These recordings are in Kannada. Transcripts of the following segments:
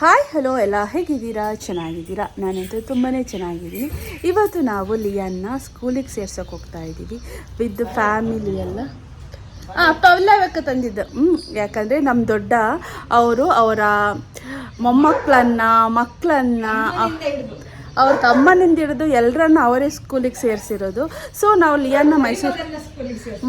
ಹಾಯ್ ಹಲೋ ಎಲ್ಲ ಹೇಗಿದ್ದೀರಾ? ಚೆನ್ನಾಗಿದ್ದೀರಾ? ನಾನಂತೂ ತುಂಬಾ ಚೆನ್ನಾಗಿದ್ದೀನಿ. ಇವತ್ತು ನಾವು ಲಿಯಾನ್ನ ಸ್ಕೂಲಿಗೆ ಸೇರ್ಸೋಕೆ ಹೋಗ್ತಾ ಇದ್ದೀವಿ ವಿತ್ ಫ್ಯಾಮಿಲಿ ಎಲ್ಲ. ಪವ್ಲವಕ್ಕೆ ತಂದಿದ್ದು. ಯಾಕಂದರೆ ನಮ್ಮ ದೊಡ್ಡ ಅವರು ಅವರ ಮಕ್ಕಳನ್ನು ಅವ್ರ ತಮ್ಮನಿಂದ ಹಿಡಿದು ಎಲ್ಲರನ್ನ ಅವರೇ ಸ್ಕೂಲಿಗೆ ಸೇರಿಸಿರೋದು. ಸೊ ನಾವು ಲಿಯಾನ್ನ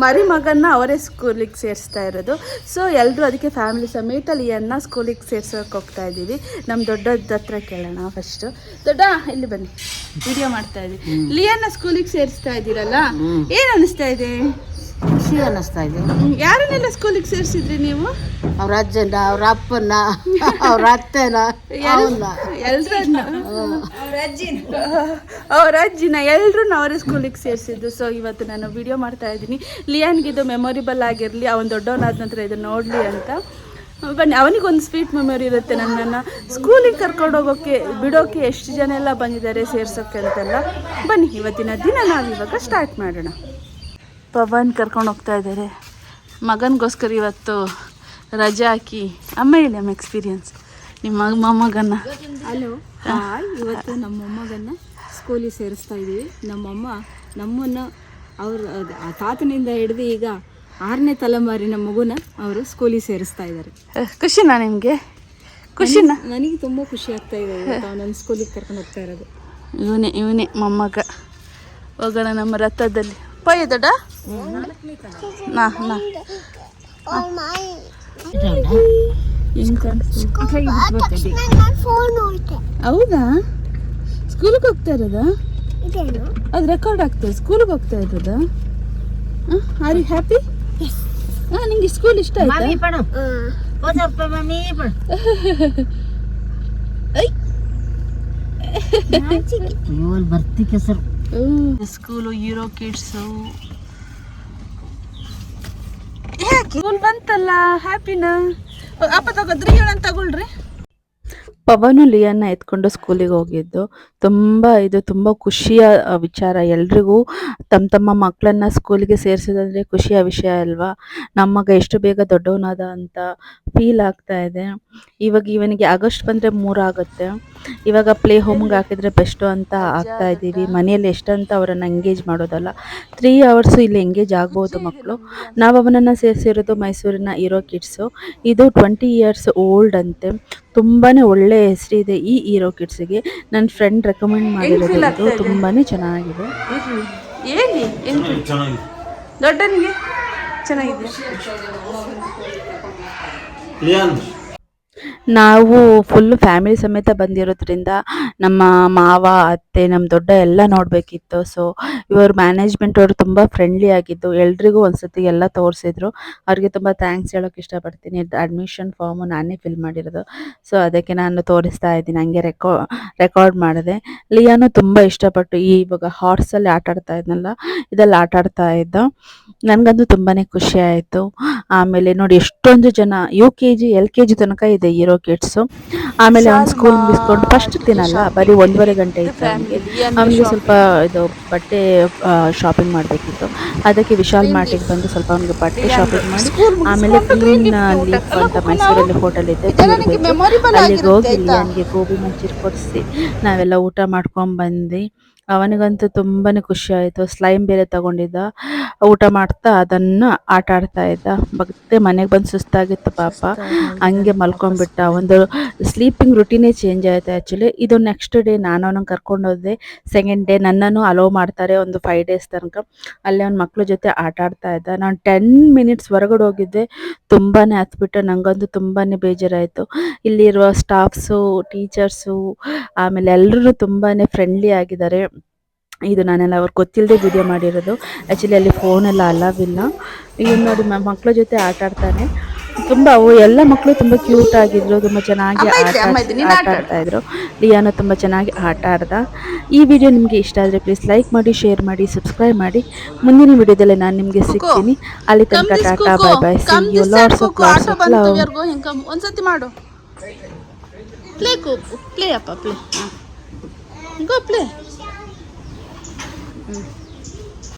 ಮರಿಮಗನ್ನ ಅವರೇ ಸ್ಕೂಲಿಗೆ ಸೇರಿಸ್ತಾ ಇರೋದು. ಸೊ ಎಲ್ಲರೂ ಅದಕ್ಕೆ ಫ್ಯಾಮಿಲಿ ಸಮೇತ ಲಿಯಾನ್ನ ಸ್ಕೂಲಿಗೆ ಸೇರ್ಸೋಕೆ ಹೋಗ್ತಾ ಇದ್ದೀವಿ. ನಮ್ಮ ದೊಡ್ಡದ ಹತ್ರ ಕೇಳೋಣ ಫಸ್ಟು. ದೊಡ್ಡ ಇಲ್ಲಿ ಬನ್ನಿ, ವಿಡಿಯೋ ಮಾಡ್ತಾ ಇದ್ದೀವಿ. ಲಿಯಾನ್ನ ಸ್ಕೂಲಿಗೆ ಸೇರಿಸ್ತಾ ಇದ್ದೀರಲ್ಲ, ಏನು ಅನ್ನಿಸ್ತಾ ಇದೆ? ಖುಷಿ ಅನ್ನಿಸ್ತಾ ಇದೆ. ಯಾರನ್ನೆಲ್ಲ ಸ್ಕೂಲಿಗೆ ಸೇರಿಸಿದ್ರಿ ನೀವು? ಅವ್ರ ಅಜ್ಜನ, ಅವ್ರ ಅಪ್ಪನ, ಅವ್ರ ಅತ್ತೆನ, ಎಲ್ರನ್ನ, ಅವ್ರ ಅಜ್ಜಿನ ಎಲ್ರನ್ನ ಅವರೇ ಸ್ಕೂಲಿಗೆ ಸೇರಿಸಿದ್ದು. ಸೊ ಇವತ್ತು ನಾನು ವಿಡಿಯೋ ಮಾಡ್ತಾ ಇದ್ದೀನಿ. ಲಿಯಾನ್ಗೆ ಇದು ಮೆಮೊರಿಬಲ್ ಆಗಿರಲಿ, ಅವನು ದೊಡ್ಡವನಾದ ನಂತರ ಇದು ನೋಡಲಿ ಅಂತ. ಬನ್ನಿ, ಅವನಿಗೊಂದು ಸ್ವೀಟ್ ಮೆಮೊರಿ ಇರುತ್ತೆ. ನನ್ನನ್ನು ಸ್ಕೂಲಿಗೆ ಕರ್ಕೊಂಡು ಬಿಡೋಕ್ಕೆ ಎಷ್ಟು ಜನ ಎಲ್ಲ ಬಂದಿದ್ದಾರೆ ಸೇರ್ಸೋಕ್ಕೆ ಅಂತೆಲ್ಲ. ಬನ್ನಿ, ಇವತ್ತಿನ ದಿನ ನಾವಿವಾಗ ಸ್ಟಾರ್ಟ್ ಮಾಡೋಣ. ಪವನ್ ಕರ್ಕೊಂಡು ಹೋಗ್ತಾ ಇದ್ದಾರೆ ಮಗನಿಗೋಸ್ಕರ. ಇವತ್ತು ರಜೆ ಹಾಕಿ ಅಮ್ಮ ಹೇಳಿ ಅಮ್ಮ ಎಕ್ಸ್ಪೀರಿಯನ್ಸ್ ನಿಮ್ಮ ಮೊಮ್ಮಗನ್ನ. ಹಲೋ, ಇವತ್ತು ನಮ್ಮ ಮೊಮ್ಮಗನ್ನ ಸ್ಕೂಲಿಗೆ ಸೇರಿಸ್ತಾ ಇದ್ದೀವಿ. ನಮ್ಮನ್ನು ಅವರು ತಾತನಿಂದ ಹಿಡಿದು ಈಗ 6ನೇ ತಲೆಮಾರಿನ ಮಗುನ ಅವರು ಸ್ಕೂಲಿಗೆ ಸೇರಿಸ್ತಾ ಇದ್ದಾರೆ. ಖುಷಿನಾ ನಿಮಗೆ? ಖುಷಿನಾ? ನನಗೆ ತುಂಬ ಖುಷಿ ಆಗ್ತಾ ಇದೆ ನನ್ನ ಸ್ಕೂಲಿಗೆ ಕರ್ಕೊಂಡು ಹೋಗ್ತಾ ಇರೋದು. ಇವನೇ ಮೊಮ್ಮಗ. ಹೋಗೋಣ ನಮ್ಮ ರಥದಲ್ಲಿ. ಪೊಯ್ಯ ದೊಡ್ಡ ಹೌದಾ? ಸ್ಕೂಲಿಗೆ ಹೋಗ್ತಾ ಇರೋದಾ? ಅದು ರೆಕಾರ್ಡ್ ಆಗ್ತದೆ. ಸ್ಕೂಲಿಗೆ ಹೋಗ್ತಾ ಇರೋದಾ? Are you happy? ನಿಂಗೆ ಸ್ಕೂಲ್ ಇಷ್ಟ ಆಯ್ತಾ? ಬರ್ತಿಕೆ sir school hero kids. School ಬಂತಲ್ಲ, ಹ್ಯಾಪಿನಾ? ಅಪ್ಪ ತಗೋದ್ರಿ, ಹೇಳಂತ ತಗೊಳ್ರಿ. ಪವನು ಲಿಯಾನ್ನ ಎತ್ಕೊಂಡು ಸ್ಕೂಲಿಗೆ ಹೋಗಿದ್ದು ತುಂಬ ಖುಷಿಯ ವಿಚಾರ. ಎಲ್ರಿಗೂ ತಮ್ಮ ಮಕ್ಕಳನ್ನ ಸ್ಕೂಲಿಗೆ ಸೇರಿಸೋದಂದರೆ ಖುಷಿಯ ವಿಷಯ ಅಲ್ವಾ? ನಮ್ಮ ಮಗ ಎಷ್ಟು ಬೇಗ ದೊಡ್ಡವನಾದ ಅಂತ ಫೀಲ್ ಆಗ್ತಾ ಇದೆ. ಇವನಿಗೆ ಆಗಸ್ಟ್ ಬಂದರೆ 3 ಆಗುತ್ತೆ. ಇವಾಗ ಪ್ಲೇ ಹೋಮ್ಗೆ ಹಾಕಿದ್ರೆ ಬೆಸ್ಟು ಅಂತ ಆಗ್ತಾ ಇದ್ದೀವಿ. ಮನೆಯಲ್ಲಿ ಎಷ್ಟಂತ ಅವರನ್ನು ಎಂಗೇಜ್ ಮಾಡೋದಲ್ಲ, 3 hours ಇಲ್ಲಿ ಎಂಗೇಜ್ ಆಗ್ಬೋದು ಮಕ್ಕಳು. ನಾವು ಅವನನ್ನು ಸೇರಿಸಿರೋದು ಮೈಸೂರಿನ ಹೀರೋ ಕಿಡ್ಸು. ಇದು 20 years ಓಲ್ಡ್ ಅಂತೆ. ತುಂಬಾ ಒಳ್ಳೆ ಹೆಸರಿದೆ ಈ ಹೀರೋ ಕಿಡ್ಸ್ಗೆ. ನನ್ನ ಫ್ರೆಂಡ್ ರೆಕಮೆಂಡ್ ಮಾಡಿರೋದು ತುಂಬಾ ಚೆನ್ನಾಗಿದೆ. ದೊಡ್ಡನಿಗೆ ಚೆನ್ನಾಗಿದೆ. ನಾವು ಫುಲ್ ಫ್ಯಾಮಿಲಿ ಸಮೇತ ಬಂದಿರೋದ್ರಿಂದ ನಮ್ಮ ಮಾವ, ಅತ್ತೆ, ನಮ್ಮ ದೊಡ್ಡ ಎಲ್ಲ ನೋಡಬೇಕಿತ್ತು. ಸೊ ಇವರು ಮ್ಯಾನೇಜ್ಮೆಂಟ್ ಅವರು ತುಂಬ ಫ್ರೆಂಡ್ಲಿ ಆಗಿದ್ದು, ಎಲ್ರಿಗೂ ಒಂದ್ಸತಿ ಎಲ್ಲ ತೋರಿಸಿದ್ರು. ಅವ್ರಿಗೆ ತುಂಬ ಥ್ಯಾಂಕ್ಸ್ ಹೇಳೋಕೆ ಇಷ್ಟಪಡ್ತೀನಿ. ಅಡ್ಮಿಷನ್ ಫಾರ್ಮು ನಾನೇ ಫಿಲ್ ಮಾಡಿರೋದು. ಸೊ ಅದಕ್ಕೆ ನಾನು ತೋರಿಸ್ತಾ ಇದ್ದೀನಿ, ಹಂಗೆ ರೆಕಾರ್ಡ್ ಮಾಡಿದೆ. ಲಿಯಾನು ತುಂಬ ಇಷ್ಟಪಟ್ಟು ಇವಾಗ ಹಾರ್ಸಲ್ಲಿ ಆಟ ಆಡ್ತಾ ಇದ್ನಲ್ಲ, ಇದೆಲ್ಲ ಆಟ ಆಡ್ತಾ ಇದ್ದ. ನನಗಂತೂ ತುಂಬಾ ಖುಷಿ ಆಯಿತು. ಆಮೇಲೆ ನೋಡಿ, ಎಷ್ಟೊಂದು ಜನ UKG LKG ತನಕ ಇದೆ ಹೀರೋ ಕಿಡ್ಸು. ಆಮೇಲೆ ಅವ್ನು ಸ್ಕೂಲ್ ಮುಗಿಸ್ಕೊಂಡು ಫಸ್ಟ್ ದಿನ ಅಲ್ಲ, ಬರೀ 1.5 ಗಂಟೆ ಇತ್ತು ಅವನಿಗೆ ಸ್ವಲ್ಪ ಇದು ಬಟ್ಟೆ ಶಾಪಿಂಗ್ ಮಾಡಬೇಕಿತ್ತು. ಅದಕ್ಕೆ ವಿಶಾಲ್ ಮಾರ್ಟಿಗೆ ಬಂದು ಸ್ವಲ್ಪ ಅವನಿಗೆ ಬಟ್ಟೆ ಶಾಪಿಂಗ್ ಮಾಡಿ, ಆಮೇಲೆ ಕ್ಲೀನ್ ಲೀಫ್ ಅಂತ ಮೈಸೂರಲ್ಲಿ ಹೋಟೆಲ್ ಇದೆ, ಅಲ್ಲಿಗೆ ಹೋಗಿ ಲಿಯಾನ್ಗೆ ಗೋಬಿ ಮಂಚೂರಿ ಕೊಡಿಸಿ ನಾವೆಲ್ಲ ಊಟ ಮಾಡ್ಕೊಂಡು ಬಂದು. ಅವನಿಗಂತೂ ತುಂಬಾ ಖುಷಿ ಆಯಿತು. ಸ್ಲೈಮ್ ಬೇರೆ ತಗೊಂಡಿದ್ದ, ಊಟ ಮಾಡ್ತಾ ಅದನ್ನು ಆಟ ಆಡ್ತಾ ಇದ್ದ. ಮತ್ತೆ ಮನೆಗೆ ಬಂದು ಸುಸ್ತಾಗಿತ್ತು ಪಾಪ, ಹಂಗೆ ಮಲ್ಕೊಂಡ್ಬಿಟ್ಟ. ಒಂದು ಸ್ಲೀಪಿಂಗ್ ರುಟೀನೇ ಚೇಂಜ್ ಆಯಿತು ಆ್ಯಕ್ಚುಲಿ. ಇದು ನೆಕ್ಸ್ಟ್ ಡೇ ನಾನು ಅವನಿಗೆ ಕರ್ಕೊಂಡು ಹೋದೆ. ಸೆಕೆಂಡ್ ಡೇ ನನ್ನನ್ನು ಅಲೋ ಮಾಡ್ತಾರೆ ಒಂದು 5 days ತನಕ. ಅಲ್ಲಿ ಅವ್ನ ಮಕ್ಳ ಜೊತೆ ಆಟ ಆಡ್ತಾ ಇದ್ದ. ನಾನು 10 minutes ಹೊರಗಡೆ ಹೋಗಿದ್ದೆ, ತುಂಬಾ ಹತ್ಬಿಟ್ಟು. ನನಗಂತೂ ತುಂಬಾ ಬೇಜಾರಾಯಿತು. ಇಲ್ಲಿರುವ ಸ್ಟಾಫ್ಸು, ಟೀಚರ್ಸು, ಆಮೇಲೆ ಎಲ್ಲರೂ ತುಂಬಾ ಫ್ರೆಂಡ್ಲಿ ಆಗಿದ್ದಾರೆ. ಇದು ನಾನೆಲ್ಲ ಅವ್ರಿಗೆ ಗೊತ್ತಿಲ್ಲದೆ ವಿಡಿಯೋ ಮಾಡಿರೋದು. ಆ್ಯಕ್ಚುಲಿ ಅಲ್ಲಿ ಫೋನೆಲ್ಲ ಅಲವಿಲ್ಲ. ಈಗ ನೋಡಿ ಮಕ್ಕಳ ಜೊತೆ ಆಟ ಆಡ್ತಾನೆ. ಎಲ್ಲ ಮಕ್ಕಳು ತುಂಬ ಕ್ಯೂಟ್ ಆಗಿದ್ರು, ತುಂಬ ಚೆನ್ನಾಗಿ ಆಟ ಆಡ್ತಾಯಿದ್ರು. ಲಿಯಾನು ತುಂಬ ಚೆನ್ನಾಗಿ ಆಟ ಆಡ್ದ. ಈ ವಿಡಿಯೋ ನಿಮಗೆ ಇಷ್ಟ ಆದರೆ ಪ್ಲೀಸ್ ಲೈಕ್ ಮಾಡಿ, ಶೇರ್ ಮಾಡಿ, ಸಬ್ಸ್ಕ್ರೈಬ್ ಮಾಡಿ. ಮುಂದಿನ ವಿಡಿಯೋದಲ್ಲಿ ನಾನು ನಿಮಗೆ ಸಿಗ್ತೀನಿ. ಅಲ್ಲಿ ತನಕ tata, bye bye, see you, lots of love. ಒಂದ್ಸತಿ ಮಾಡು, ಪ್ಲೇ ಅಪ್ಪ, ಪ್ಲೇ ಗೋ ಪ್ಲೇ.